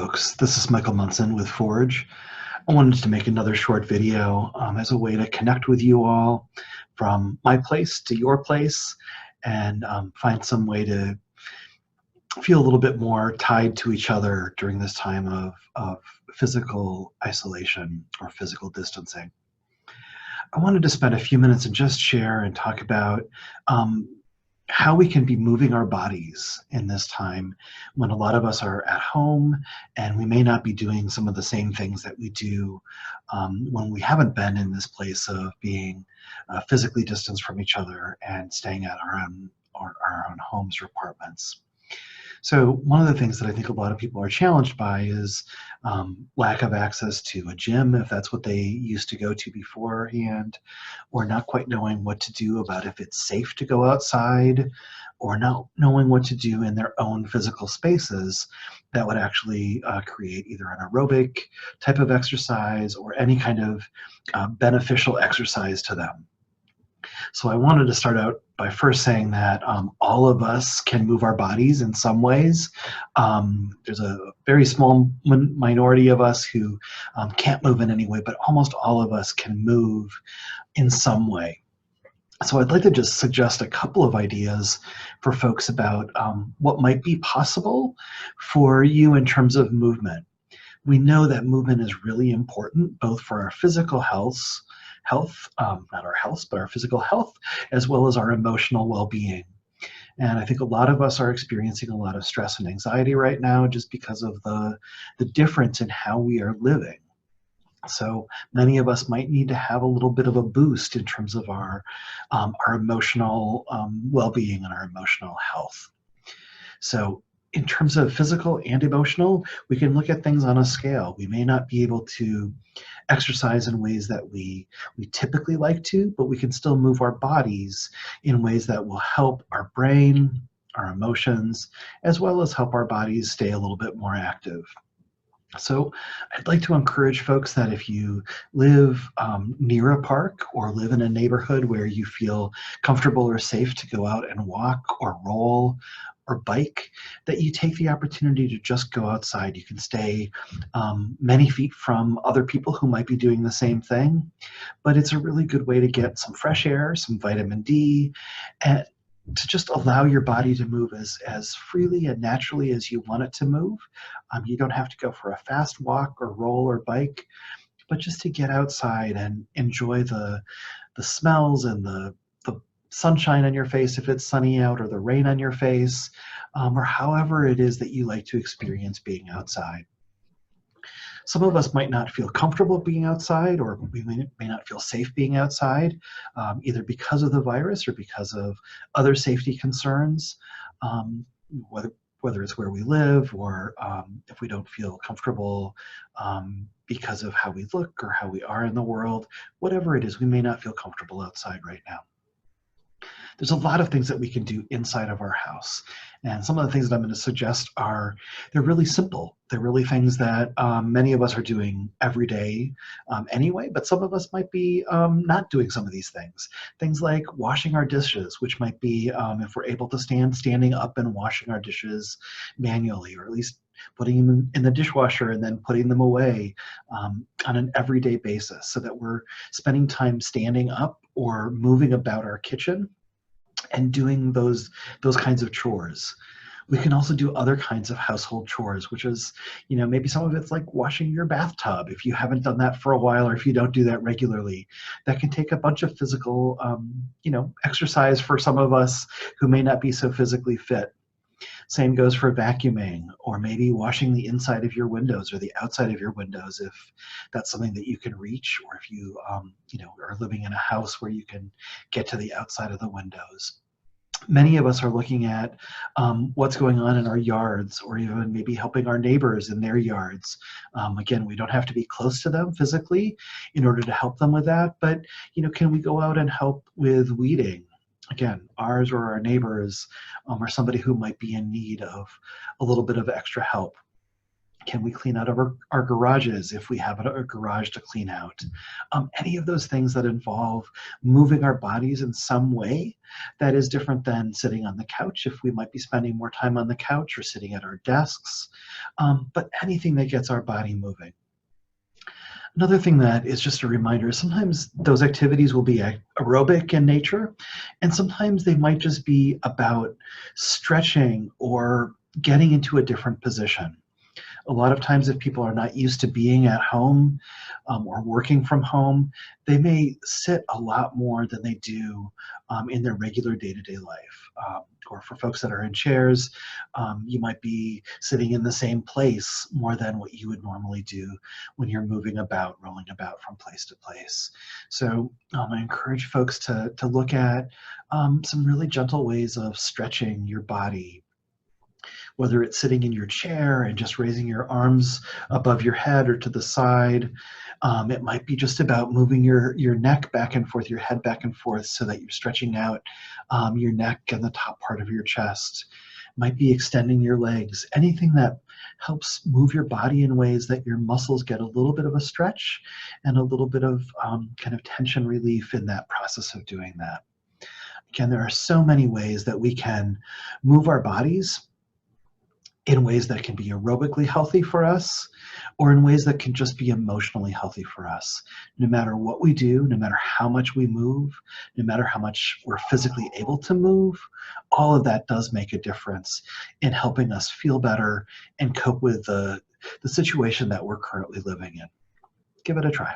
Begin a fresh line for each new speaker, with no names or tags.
folks. This is Michael Munson with Forge. I wanted to make another short video as a way to connect with you all from my place to your place and find some way to feel a little bit more tied to each other during this time of physical isolation or physical distancing. I wanted to spend a few minutes and just share and talk about how we can be moving our bodies in this time when a lot of us are at home and we may not be doing some of the same things that we do when we haven't been in this place of being physically distanced from each other and staying at our own homes or apartments. So one of the things that I think a lot of people are challenged by is lack of access to a gym, if that's what they used to go to beforehand, or not quite knowing what to do about if it's safe to go outside, or not knowing what to do in their own physical spaces that would actually create either an aerobic type of exercise or any kind of beneficial exercise to them. So I wanted to start out by first saying that all of us can move our bodies in some ways. There's a very small minority of us who can't move in any way, but almost all of us can move in some way. So I'd like to just suggest a couple of ideas for folks about what might be possible for you in terms of movement. We know that movement is really important, both for our physical health, not our health, but our physical health, as well as our emotional well-being. And I think a lot of us are experiencing a lot of stress and anxiety right now just because of the difference in how we are living. So many of us might need to have a little bit of a boost in terms of our emotional well-being and our emotional health. So in terms of physical and emotional, we can look at things on a scale. We may not be able to exercise in ways that we typically like to, but we can still move our bodies in ways that will help our brain, our emotions, as well as help our bodies stay a little bit more active. So I'd like to encourage folks that if you live near a park or live in a neighborhood where you feel comfortable or safe to go out and walk or roll or bike, that you take the opportunity to just go outside. You can stay many feet from other people who might be doing the same thing, but it's a really good way to get some fresh air, some vitamin D, and to just allow your body to move as freely and naturally as you want it to move. You don't have to go for a fast walk or roll or bike, but just to get outside and enjoy the smells and the sunshine on your face if it's sunny out, or the rain on your face, or however it is that you like to experience being outside. Some of us might not feel comfortable being outside, or we may not feel safe being outside, either because of the virus or because of other safety concerns, whether it's where we live, or if we don't feel comfortable because of how we look or how we are in the world. Whatever it is, we may not feel comfortable outside right now. There's a lot of things that we can do inside of our house. And some of the things that I'm going to suggest they're really simple. They're really things that many of us are doing every day anyway, but some of us might be not doing some of these things. Things like washing our dishes, which might be, if we're able to standing up and washing our dishes manually, or at least putting them in the dishwasher and then putting them away on an everyday basis, so that we're spending time standing up or moving about our kitchen and doing those kinds of chores. We can also do other kinds of household chores, which is, maybe some of it's like washing your bathtub if you haven't done that for a while, or if you don't do that regularly. That can take a bunch of physical, exercise for some of us who may not be so physically fit. Same goes for vacuuming, or maybe washing the inside of your windows or the outside of your windows if that's something that you can reach, or if you are living in a house where you can get to the outside of the windows. Many of us are looking at what's going on in our yards, or even maybe helping our neighbors in their yards. Again, we don't have to be close to them physically in order to help them with that, but can we go out and help with weeding? Again, ours or our neighbors, or somebody who might be in need of a little bit of extra help. Can we clean out our garages if we have a garage to clean out? Any of those things that involve moving our bodies in some way that is different than sitting on the couch, if we might be spending more time on the couch or sitting at our desks, but anything that gets our body moving. Another thing that is just a reminder, sometimes those activities will be aerobic in nature, and sometimes they might just be about stretching or getting into a different position. A lot of times if people are not used to being at home or working from home, they may sit a lot more than they do in their regular day-to-day life. Or for folks that are in chairs, you might be sitting in the same place more than what you would normally do when you're moving about, rolling about from place to place. So I encourage folks to look at some really gentle ways of stretching your body, whether it's sitting in your chair and just raising your arms above your head or to the side. It might be just about moving your neck back and forth, your head back and forth, so that you're stretching out your neck and the top part of your chest. It might be extending your legs, anything that helps move your body in ways that your muscles get a little bit of a stretch and a little bit of kind of tension relief in that process of doing that. Again, there are so many ways that we can move our bodies in ways that can be aerobically healthy for us, or in ways that can just be emotionally healthy for us. No matter what we do, no matter how much we move, no matter how much we're physically able to move, all of that does make a difference in helping us feel better and cope with the situation that we're currently living in. Give it a try.